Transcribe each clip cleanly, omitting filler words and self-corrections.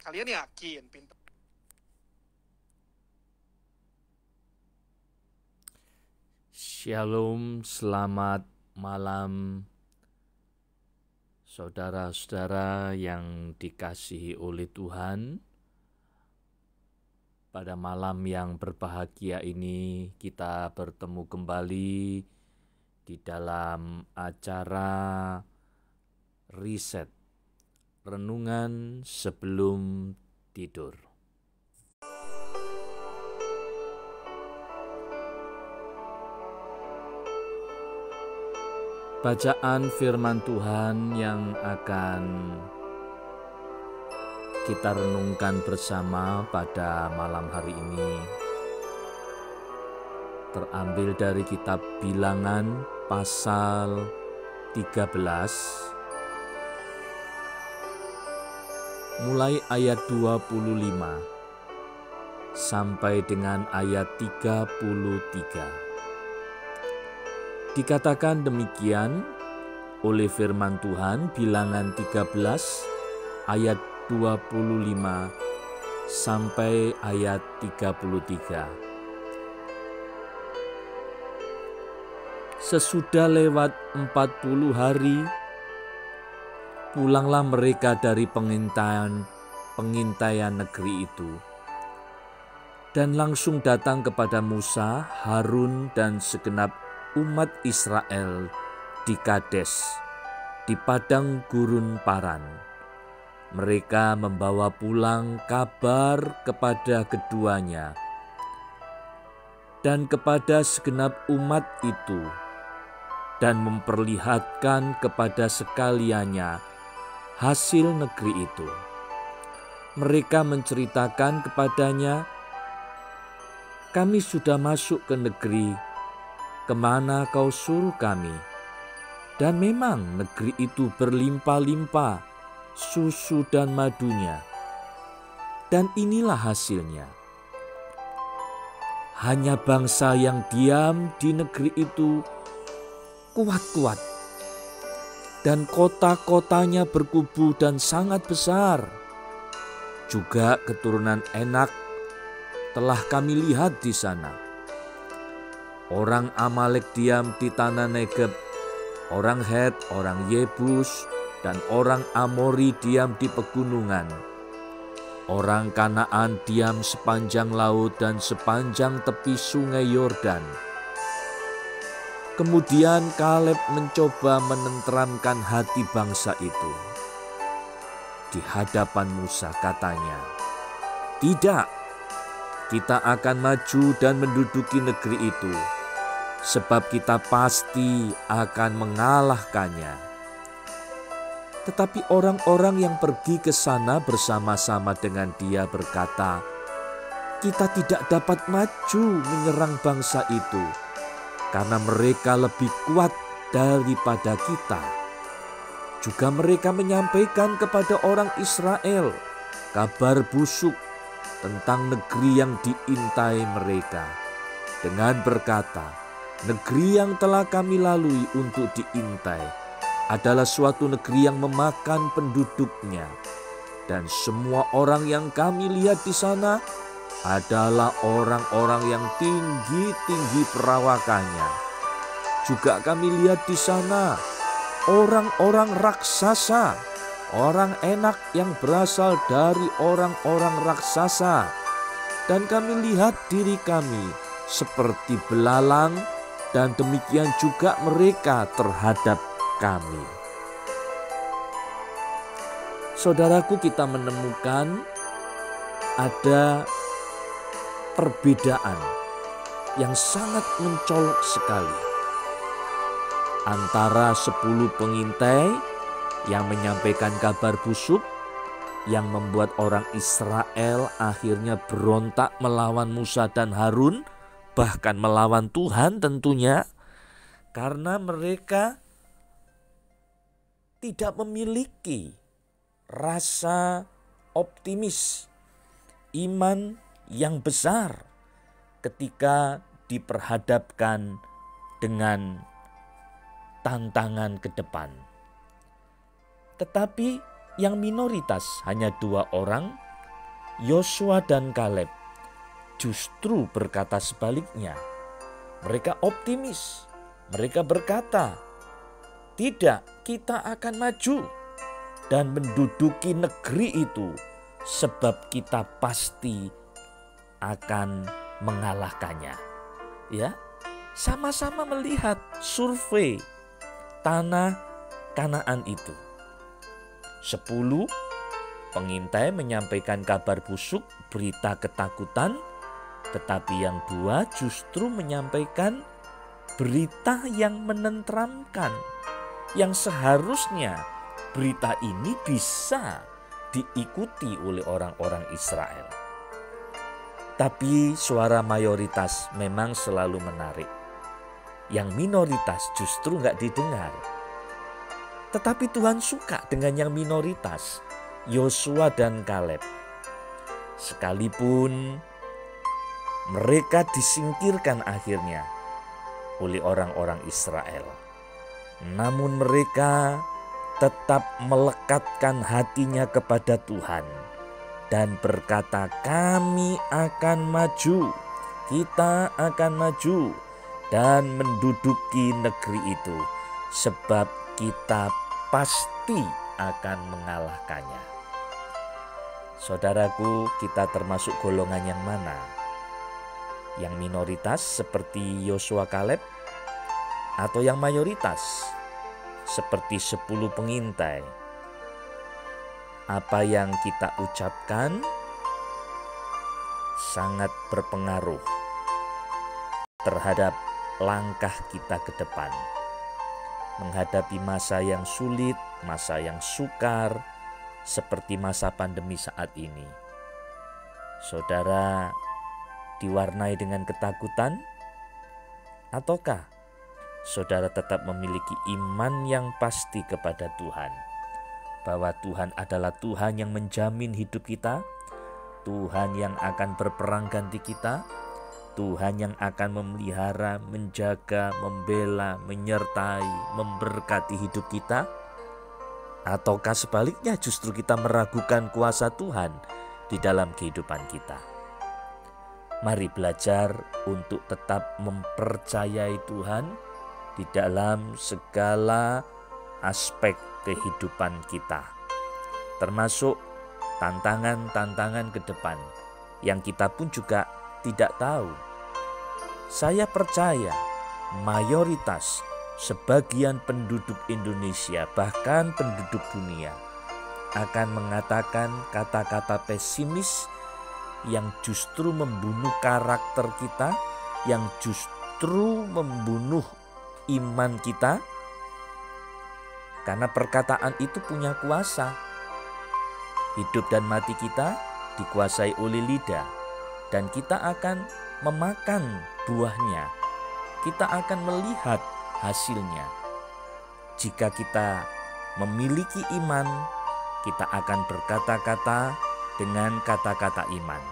kalian yakin pinter? Shalom, selamat malam saudara-saudara yang dikasihi oleh Tuhan. Pada malam yang berbahagia ini kita bertemu kembali di dalam acara Riset Renungan Sebelum Tidur. Bacaan firman Tuhan yang akan kita renungkan bersama pada malam hari ini terambil dari kitab Bilangan pasal 13 mulai ayat 25 sampai dengan ayat 33. Dikatakan demikian oleh firman Tuhan, Bilangan 13 ayat 25 sampai ayat 33. Sesudah lewat 40 hari, pulanglah mereka dari pengintaian negeri itu, dan langsung datang kepada Musa, Harun, dan segenap umat Israel di Kades, di padang gurun Paran. Mereka membawa pulang kabar kepada keduanya dan kepada segenap umat itu, dan memperlihatkan kepada sekaliannya hasil negeri itu. Mereka menceritakan kepadanya, "Kami sudah masuk ke negeri kemana kau suruh kami, dan memang negeri itu berlimpah-limpah susu dan madunya, dan inilah hasilnya. Hanya bangsa yang diam di negeri itu kuat-kuat, dan kota-kotanya berkubu dan sangat besar. Juga keturunan Enak telah kami lihat di sana. Orang Amalek diam di tanah Negeb, orang Het, orang Yebus, dan orang Amori diam di pegunungan. Orang Kanaan diam sepanjang laut dan sepanjang tepi sungai Yordan." Kemudian Kaleb mencoba menenteramkan hati bangsa itu. Di hadapan Musa katanya, "Tidak, kita akan maju dan menduduki negeri itu, sebab kita pasti akan mengalahkannya." Tetapi orang-orang yang pergi ke sana bersama-sama dengan dia berkata, "Kita tidak dapat maju menyerang bangsa itu, karena mereka lebih kuat daripada kita." Juga mereka menyampaikan kepada orang Israel kabar busuk tentang negeri yang diintai mereka, dengan berkata, "Negeri yang telah kami lalui untuk diintai adalah suatu negeri yang memakan penduduknya, dan semua orang yang kami lihat di sana adalah orang-orang yang tinggi-tinggi perawakannya. Juga kami lihat di sana orang-orang raksasa, orang Enak yang berasal dari orang-orang raksasa, dan kami lihat diri kami seperti belalang, dan demikian juga mereka terhadap kami." Saudaraku, kita menemukan ada perbedaan yang sangat mencolok sekali antara 10 pengintai yang menyampaikan kabar busuk yang membuat orang Israel akhirnya berontak melawan Musa dan Harun, bahkan melawan Tuhan tentunya, karena mereka tidak memiliki rasa optimis, iman yang besar ketika diperhadapkan dengan tantangan ke depan. Tetapi yang minoritas hanya 2 orang Yosua dan Kaleb justru berkata sebaliknya. Mereka optimis. Mereka berkata, "Tidak, kita akan maju dan menduduki negeri itu, sebab kita pasti akan mengalahkannya." Ya, sama-sama melihat survei tanah Kanaan itu. 10 pengintai menyampaikan kabar busuk, berita ketakutan, tetapi yang 2 justru menyampaikan berita yang menenteramkan, yang seharusnya berita ini bisa diikuti oleh orang-orang Israel. Tapi suara mayoritas memang selalu menarik. Yang minoritas justru nggak didengar. Tetapi Tuhan suka dengan yang minoritas, Yosua dan Kaleb. Sekalipun mereka disingkirkan akhirnya oleh orang-orang Israel, namun mereka tetap melekatkan hatinya kepada Tuhan dan berkata, "Kami akan maju, kita akan maju dan menduduki negeri itu, sebab kita pasti akan mengalahkannya." Saudaraku, kita termasuk golongan yang mana? Yang minoritas seperti Yosua Kaleb, atau yang mayoritas seperti 10 pengintai? Apa yang kita ucapkan sangat berpengaruh terhadap langkah kita ke depan. Menghadapi masa yang sulit, masa yang sukar, seperti masa pandemi saat ini. Saudara diwarnai dengan ketakutan? Ataukah saudara tetap memiliki iman yang pasti kepada Tuhan? Bahwa Tuhan adalah Tuhan yang menjamin hidup kita, Tuhan yang akan berperang ganti kita, Tuhan yang akan memelihara, menjaga, membela, menyertai, memberkati hidup kita? Ataukah sebaliknya justru kita meragukan kuasa Tuhan di dalam kehidupan kita? Mari belajar untuk tetap mempercayai Tuhan di dalam segala aspek kehidupan kita, termasuk tantangan-tantangan ke depan yang kita pun juga tidak tahu. Saya percaya mayoritas sebagian penduduk Indonesia, bahkan penduduk dunia, akan mengatakan kata-kata pesimis yang justru membunuh karakter kita, yang justru membunuh iman kita, karena perkataan itu punya kuasa. Hidup dan mati kita dikuasai oleh lidah, dan kita akan memakan buahnya. Kita akan melihat hasilnya. Jika kita memiliki iman, kita akan berkata-kata dengan kata-kata iman.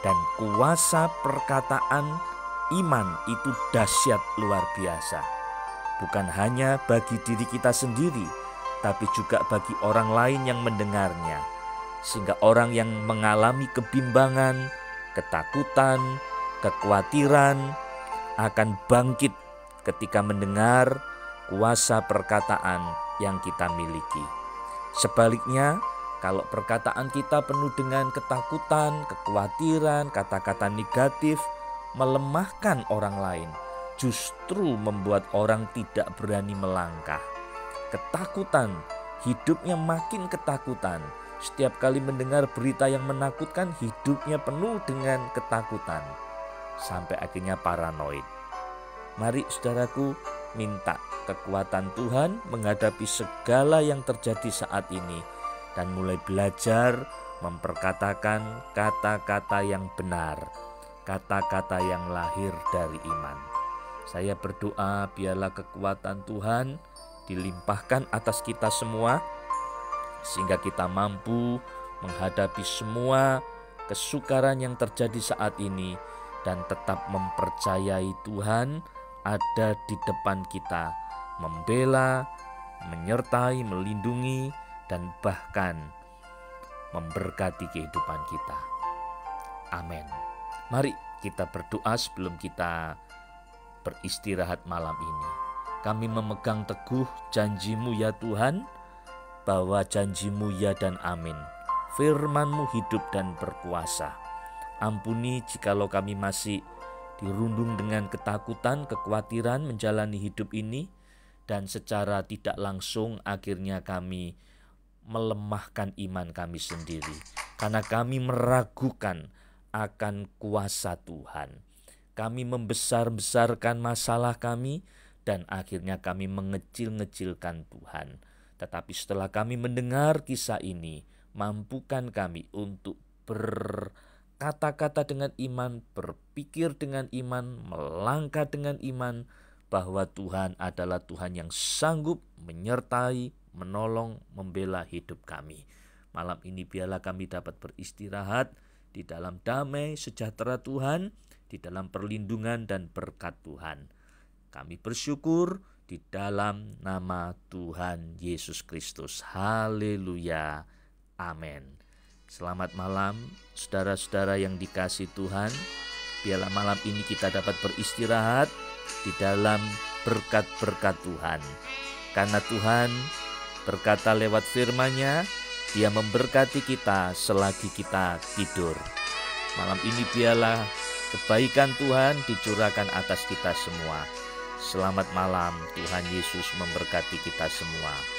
Dan kuasa perkataan iman itu dahsyat luar biasa. Bukan hanya bagi diri kita sendiri, tapi juga bagi orang lain yang mendengarnya. Sehingga orang yang mengalami kebimbangan, ketakutan, kekhawatiran akan bangkit ketika mendengar kuasa perkataan yang kita miliki. Sebaliknya, kalau perkataan kita penuh dengan ketakutan, kekhawatiran, kata-kata negatif, melemahkan orang lain, justru membuat orang tidak berani melangkah. Ketakutan, hidupnya makin ketakutan. Setiap kali mendengar berita yang menakutkan, hidupnya penuh dengan ketakutan. Sampai akhirnya paranoid. Mari saudaraku, minta kekuatan Tuhan menghadapi segala yang terjadi saat ini. Dan mulai belajar memperkatakan kata-kata yang benar, kata-kata yang lahir dari iman. Saya berdoa biarlah kekuatan Tuhan dilimpahkan atas kita semua, sehingga kita mampu menghadapi semua kesukaran yang terjadi saat ini dan tetap mempercayai Tuhan ada di depan kita, membela, menyertai, melindungi, dan bahkan memberkati kehidupan kita. Amin. Mari kita berdoa sebelum kita beristirahat malam ini. Kami memegang teguh janji-Mu ya Tuhan, bahwa janji-Mu ya dan amin. Firman-Mu hidup dan berkuasa. Ampuni jikalau kami masih dirundung dengan ketakutan, kekhawatiran menjalani hidup ini, dan secara tidak langsung akhirnya kami melemahkan iman kami sendiri, karena kami meragukan akan kuasa Tuhan. Kami membesar-besarkan masalah kami, dan akhirnya kami mengecil-ngecilkan Tuhan. Tetapi setelah kami mendengar kisah ini, mampukan kami untuk berkata-kata dengan iman, berpikir dengan iman, melangkah dengan iman, bahwa Tuhan adalah Tuhan yang sanggup menyertai, menolong, membela hidup kami. Malam ini biarlah kami dapat beristirahat di dalam damai sejahtera Tuhan, di dalam perlindungan dan berkat Tuhan. Kami bersyukur di dalam nama Tuhan Yesus Kristus. Haleluya. Amin. Selamat malam saudara-saudara yang dikasihi Tuhan. Biarlah malam ini kita dapat beristirahat di dalam berkat-berkat Tuhan. Karena Tuhan berkata lewat firman-Nya, Dia memberkati kita selagi kita tidur. Malam ini biarlah kebaikan Tuhan dicurahkan atas kita semua. Selamat malam, Tuhan Yesus memberkati kita semua.